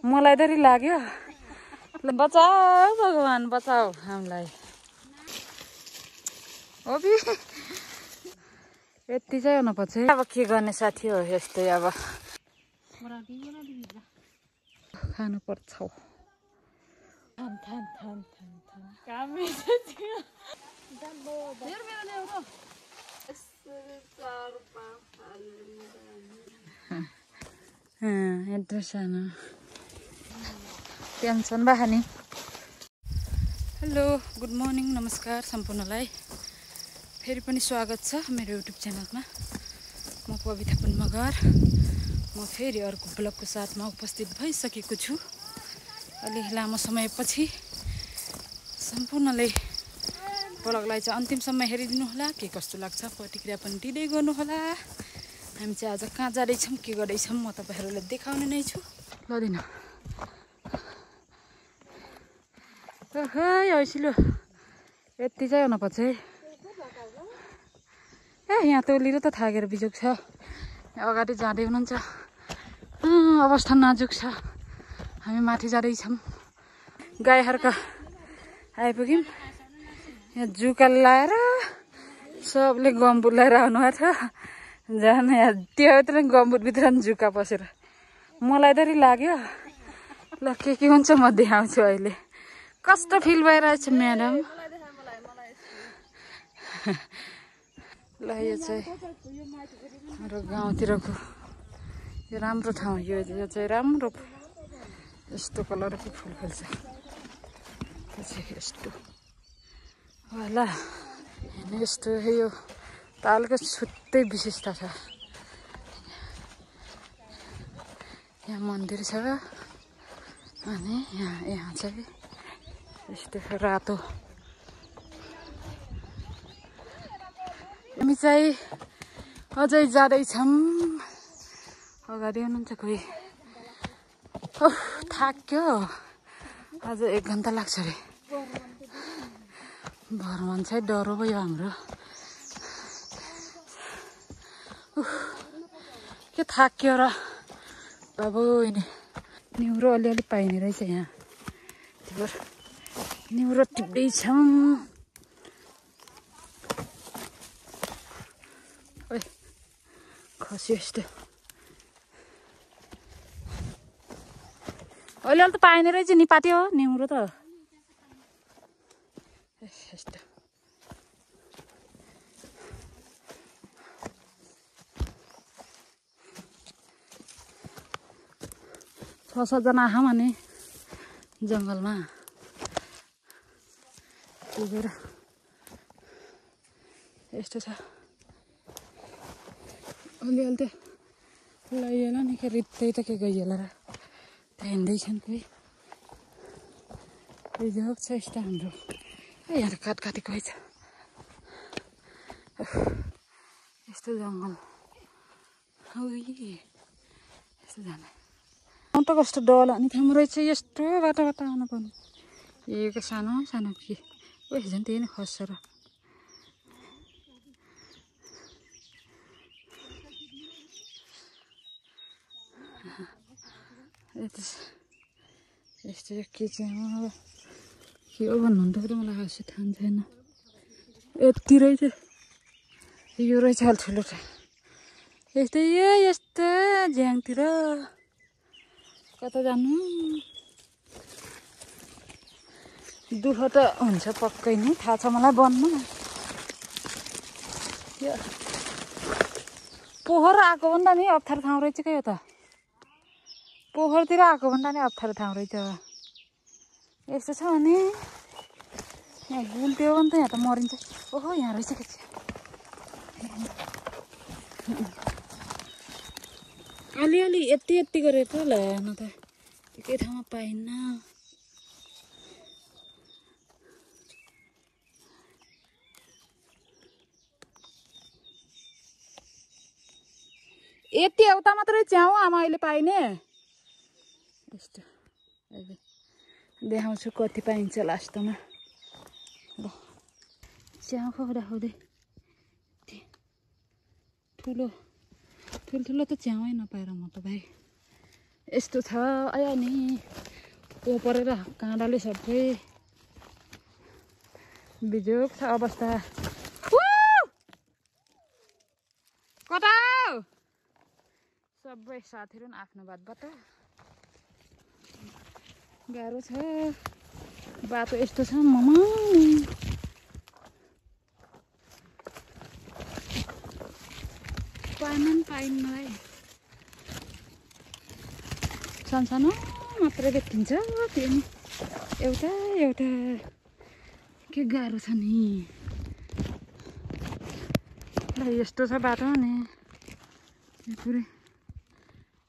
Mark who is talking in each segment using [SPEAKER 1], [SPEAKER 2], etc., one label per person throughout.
[SPEAKER 1] मलाई डर लाग्यो बचाऊ भगवान बचाऊ हामीलाई ओबी यति चाहिँ हुनुपर्छ अब के गर्ने साथी हो यस्तै अब खानु पर्छ यत्रो सानो टेन्सन भयो नि हेलो गुड मर्निङ नमस्कार सम्पूर्णलाई फेरि पनि स्वागत छ मेरो युट्युब च्यानलमा म पविता पुन मगर म फेरि अर्को ब्लगको साथमा उपस्थित भइसकेको छु अलि लामो समयपछि सम्पूर्णले ब्लगलाई चाहिँ अन्तिमसम्म हेरिदिनु होला के कस्तो लाग्छ प्रतिक्रिया पनि दिँदै गर्नु होला हामी चाहिँ आज कहाँ जाँदैछौँ के गर्दैछौँ म तपाईँहरूलाई देखाउने नै छु ल दिन ऐसिलो यति चाहिँ हुनुपर्छ है यहाँ तोलिरो त थाकेर बिजोग छ अगाडि जाँदै हुनुहुन्छ अवस्था नाजुक छ हामी माथि जाँदैछौँ गाईहरूका आइपुग्यौँ यहाँ जुका लाएर सबले गम्बुट लाएर आउनुभएको छ जान यहाँ त्योभित्र गम्बुटभित्र जुका पसेर मलाई डर लाग्यो ल के हुन्छ म देखाउँछु अहिले कस्तो फिल भइरहेछ म्याडम ल यो चाहिँ हाम्रो गाउँतिरको यो राम्रो ठाउँ यो चाहिँ राम्रो यस्तो कलरको फुल फुल्छ यो चाहिँ यस्तो होला यस्तो यो तालको छुट्टै विशेषता छ यहाँ मन्दिर छ अनि यहाँ चाहिँ यस्तो रातो हामी चाहिँ अझै जाँदैछौँ अगाडि हुनुहुन्छ कोही थाक्यो अझ 1 घन्टा लाग्छ अरे भरमान चाहिँ डह्रो भयो हाम्रो के थाक्यो र बाबु निहुरो अलिअलि पाइने रहेछ यहाँ निहुरो टिप्दैछौँ खस्यो यस्तो अलिअलि त पाइने रहेछ नि पाट्यो निहुरो त यस्तो छ 7 जना आँखा भने जङ्गलमा पुगेर यस्तो छ अलिअलि त लैएला नि के रित्तै त के गइएला र त्यहाँ हिँड्दैछन् कोही जोग छ यस्तो हाम्रो यहाँ त काटेको छ यस्तो जङ्गल यस्तो जाने त कस्तो डर अनि ठाउँ रहेछ यस्तो बाटो आउनु पर्ने यो सानो सानो के झन् त्यही नै खस्छ र यस्तो के चाहिँ के हो भन्नुहुन्छ त मलाई खासै थाहा छैन यति रहेछ यो रहेछ अलि ठुलो छ यस्तै यस्तो झ्याङतिर कता जानु दुःख त हुन्छ पक्कै नै थाहा छ मलाई बन्नु पोखर आएको भन्दा नि अप्ठ्यारो ठाउँ रहेछ क्या यो त पोखरतिर आएको भन्दा नि अप्ठ्यारो ठाउँ रहेछ यस्तो छ भने यहाँ गुल्ट्यो भने त यहाँ त मरिन्छ ओहो यहाँ रहेछ के अलिअलि यति गरेर त ल्याएन त एकै ठाउँमा पाइन्न यति एउटा मात्रै च्याउ आमा अहिले पाइने यस्तो अहिले देखाउँछु कति पाइन्छ लास्टमा ल च्याउ खुवाउँदै ठुलो त च्याउै नपाएर म त भाइ यस्तो छ आया नि परेर काँडाले सबै बिजोग छ अवस्था। कता सबै साथीहरु आफ्नो बात गाह्रो छ बाटो यस्तो छ ममा पाइन्न है सानो मात्रै देखिन्छ त्यो नि एउटा के गाह्रो छ नि यस्तो छ बाटो नि पुरै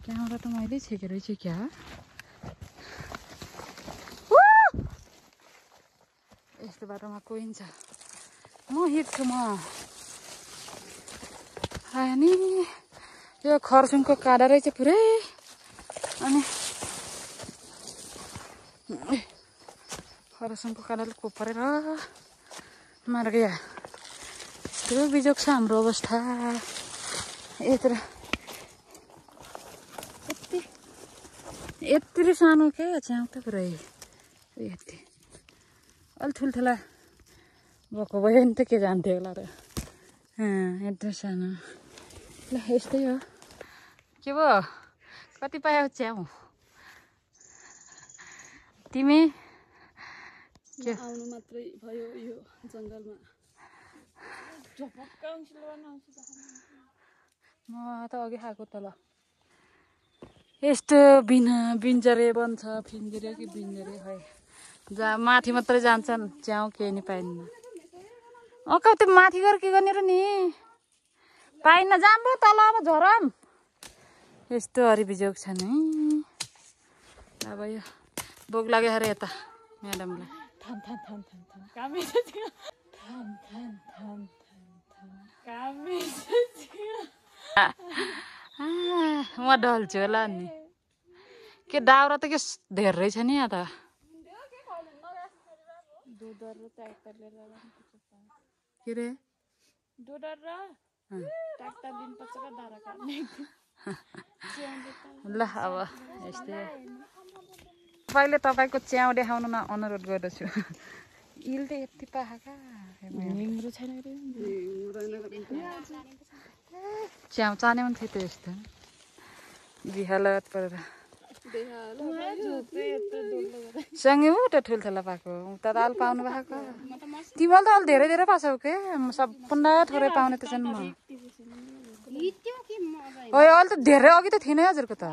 [SPEAKER 1] क्यामेरा त मैले छेकेरै छु क्या यस्तो बाटोमा कोही छ म हिँड्छु म आयो नि यो खरसुङको काँडा रहेछ पुरै अनि खरसुङको काँडाले कोपरेर मार गयो यस्तो बिजोग छ हाम्रो अवस्था यत्र यत्रो सानो क्या च्याउ त पुरै यति अलि ठुल्ठुला भएको भयो नि त के जान्थ्यो होला र यत्रो सानो ल यस्तै हो के भयो कति पायो च्याउ तिमी के
[SPEAKER 2] आउनु मात्रै भयो यो जंगलमा
[SPEAKER 1] म त अघि खाएको त ल यस्तो बिन्जरे बन्छ फिन्जरे कि बिन्जरे खै माथि मात्रै जान्छन् च्याउ केही नि पाइन्न त्यो माथि गएर के गर्ने र नि पाइन्न जाम्बो तल अब झरम यस्तो हरिबिजोग छ नि अब यो भोक लाग्यो अरे यता म्याडमलाई म ढल्छु होला नि के दाउरा त के धेरै छ नि यहाँ त के रे ल अब यस्तै तपाईँले तपाईँको च्याउ देखाउनु न अनुरोध गर्दछु इल त यति पाखा च्याउ चाने पनि थियो त यस्तो बिहालत परेर सँगै उता ठुल्ठुला पाएको उता त अलि पाउनु भएको तिमीले त अलि धेरै धेरै पाछौ के सबभन्दा थोरै पाउने त छन् म अलि त धेरै अघि त थिएन हजुरको त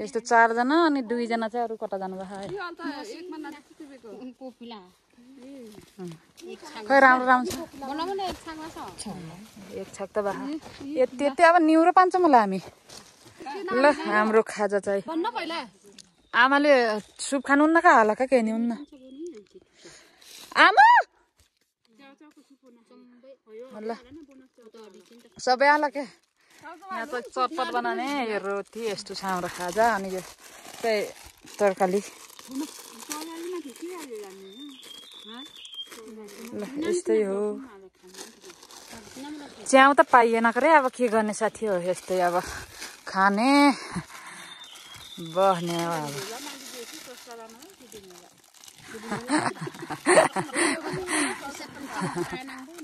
[SPEAKER 1] यस्तो 4 जना अनि 2 जना चाहिँ अरू कता जानु भएको खै राम्रो छ एक छाक त भए यति अब निउरो पान्छौँ होला हामी ल हाम्रो खाजा चाहिँ आमाले सुप खानुहुन्न का होला का केही नि हुन्न आमा ल सबै आला के यहाँ त चटपट बनाउने यो रोटी यस्तो साम्रो खाजा अनि यो चाहिँ तरकारी ल यस्तै हो च्याउ त पाइएन करे अब के गर्ने साथी हो यस्तै अब खाने बस्ने अब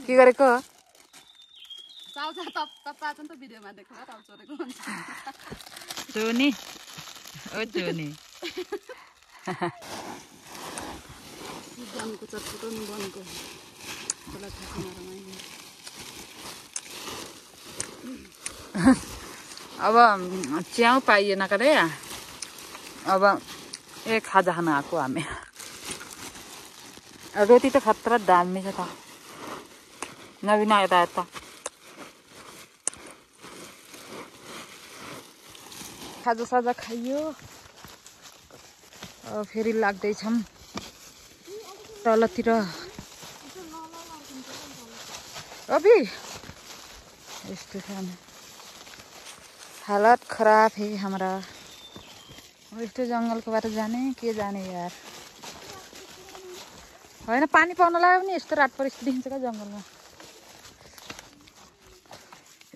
[SPEAKER 1] के गरेको चोनी ओ चोनी अब च्याउ पाइएन करे अब एक खाजा खान आएको हामी रोटी त खतरा दामी छ त नबिना यता खाजा साजा खाइयो फेरि लाग्दैछौँ तलतिर अभी यस्तो छ हालत खराब है हमारा यस्तो जङ्गलको बाटो जाने के जाने यार होइन पानी पाउन लाग्यो भने यस्तो रात परिस्थिति देखिन्छ क्या जङ्गलमा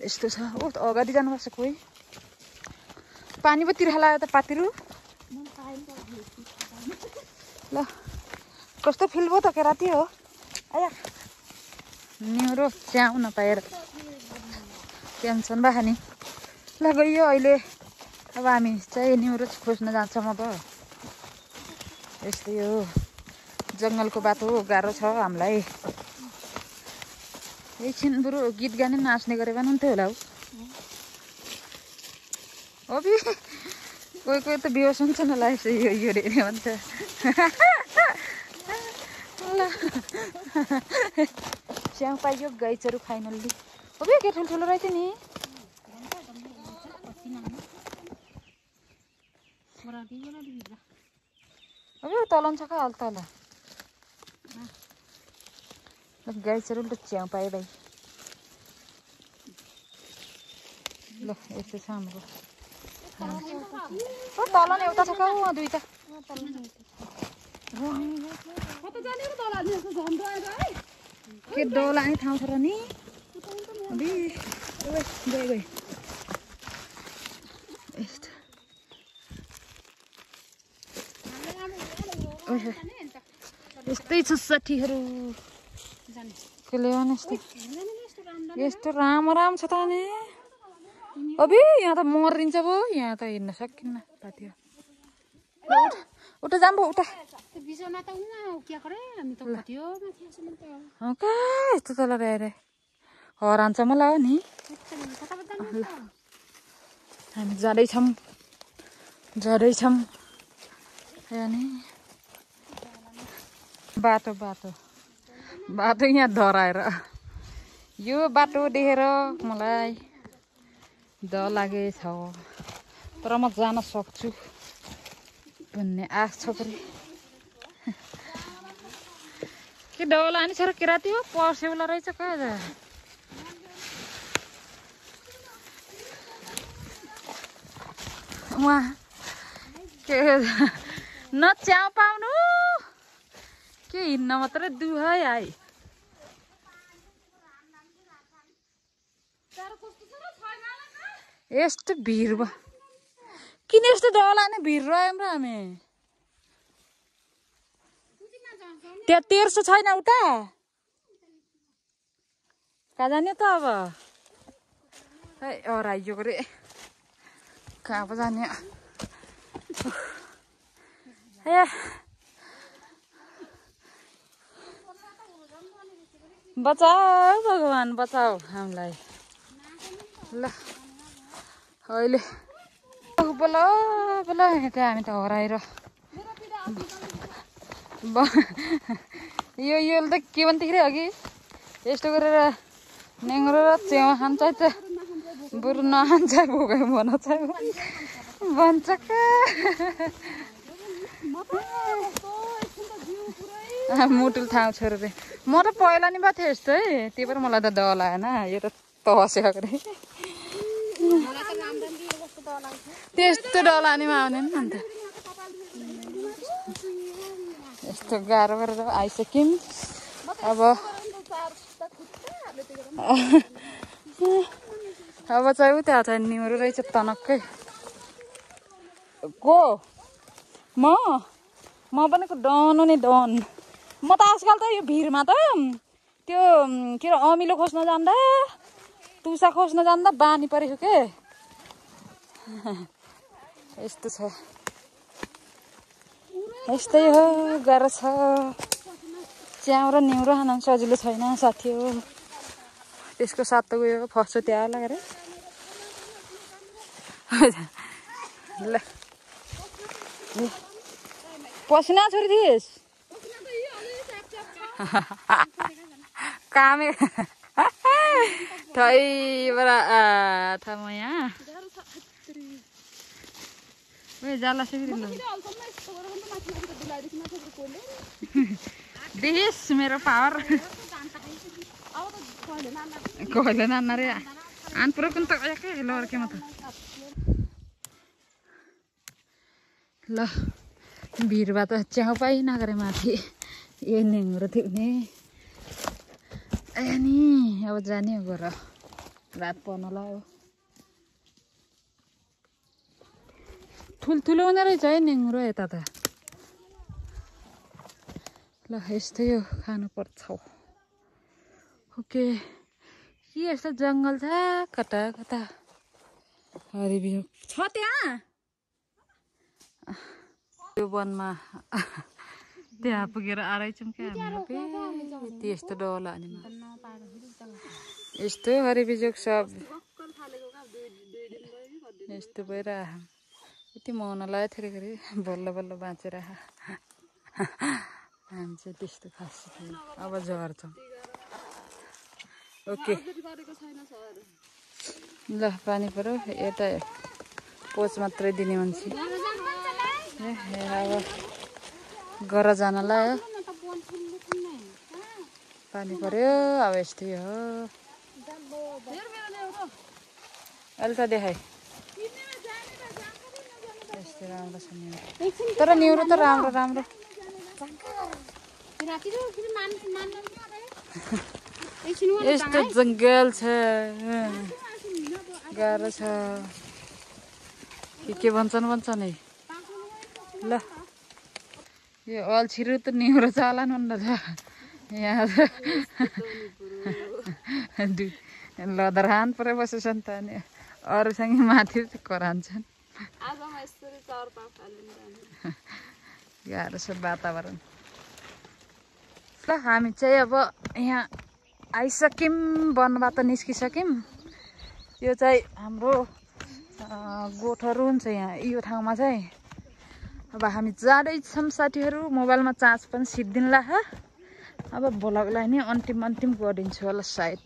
[SPEAKER 1] यस्तो छ ओ अगाडि जानुपर्छ कोही पानी पो तिर्खाला त पातिरु ल कस्तो फिल भयो त के राति हो आया न्युरो च्याउ नपाएर टेन्सन भयो नि ल गयो अहिले अब हामी चाहिँ न्युरो खोज्न जान्छौँ अब यस्तै हो जङ्गलको बाटो गाह्रो छ हामीलाई एकछिन बरु गीत गाने नाच्ने गरे पनि हुन्थ्यो होला हौ अबि कोही कोही त बेहोस हुन्छ न लाइफ यो यो रे भन्छ ल च्याउ पाइयो गाईचहरू फाइनल्ली अबि के ठुल्ठुलो रहेछ नि अब तलन छ का तल गाईचहरू ल च्याउ पाएँ भाइ ल यस्तो छ हाम्रो तल नि एउटा छ का दुईटा के डोला नि ठाउँ छ र नि यस्तै छ साथीहरू के ल्याउनु यस्तो राम राम छ त नि अबि यहाँ त मरिन्छ पो यहाँ त हिँड्न सकिन्न पाथ्यो उठा जाम पो उठा कहाँ यस्तो तल रे हरान्छ मलाई हो नि हामी जाँदैछौँ नि बाटो यहाँ धराएर यो बाटो देखेर मलाई डर लागेछ तर म जान सक्छु भन्ने आश छ परे के डौला नि छ र के राति हो पर्सेउला रहेछ कहाँ जा वहाँ के न च्याउ पाउनु के हिँड्न मात्रै दुहै आइ यस्तो भिड भयो किन यस्तो डला नि भिड रह्यौँ र हामी त्यहाँ 1300 छैन उता कहाँ जाने त अब है हराइयो रे कहाँ पो जाने बचाऊ भगवान् बचाऊ हामीलाई ल अहिले बोल बोल त्यहाँ हामी त हराएर यो त के भन्थ्यो अरे अघि यस्तो गरेर नेङ्रो र च्याउ खान्छ त बरु नखान्छ भोकै भन्छ मुटुल ठाउँ छोरो रे म त पहिला नि भएको थिएँ यस्तो है त्यही भएर मलाई त डर लागेन यो त तसेको रे त्यस्तो डलानीमा आउने नि अन्त यस्तो गाह्रो गरेर आइसक्यौँ अब चाहिँ उता चाहिँ निहुरो रहेछ तनक्कै को म पनि डन नि डन म त आजकल त यो भिडमा त त्यो के अरे अमिलो खोज्न जाँदा टुसा खोज्न जाँदा बानी परेको के यस्तो छ यस्तै हो गाह्रो छ च्याउ र निहुरो खान सजिलो छैन साथी हो त्यसको साथ त गयो फस्यो त्यहाँ लागेर ल पसिना छोरी थिएस कामे ठैबाट म यहाँ जाला देखिस् मेरो पावर कहिले नाना रे आन पुरो पनि त एकै लड्केमा त ल भिडमा त च्याउ पाइ नगरे माथि ए नेङ्रो थियो नि नि अब जाने हो गर रात पर्न लाग्यो ठुल्ठुलो हुँदो रहेछ है निङ्ग्रो यता त ल यस्तै हो खानुपर्छ ओके के यस्तो जङ्गल छ कता कता हरिबियो छ त्यहाँ त्यो वनमा त्यहाँ पुगेर आएछौँ क्या हामी यस्तो डला नि यस्तो हरिबिजोक सब यस्तो भइरह यति मौन लाग्यो थेरै बल्ल बल्ल बाँचेर हामी चाहिँ त्यस्तो खास अब झर्छौँ ओके ल पानी पऱ्यो यता पोच मात्रै दिने मान्छे अब गर जानलाई हो पानी पऱ्यो अब यस्तै हो अहिले त देखाइ यस्तै राम्रो छ तर निहुरो त राम्रो राम्रो यस्तो जङ्गल छ गाह्रो छ के भन्छन् है ल यो अल्छिरो त निहुरो चलान भन्दा छ यहाँ लदरान परे बसेछन् त अनि अरूसँग माथि करान्छन् गाह्रो छ वातावरण ल हामी चाहिँ अब यहाँ आइसक्यौँ वनबाट निस्किसक्यौँ यो चाहिँ हाम्रो गोठहरू हुन्छ यहाँ यो ठाउँमा चाहिँ अब हामी जाँदैछौँ साथीहरू मोबाइलमा चार्ज पनि सिद्धिन्ला अब भ्लगलाई नि अन्तिम गरिदिन्छु होला सायद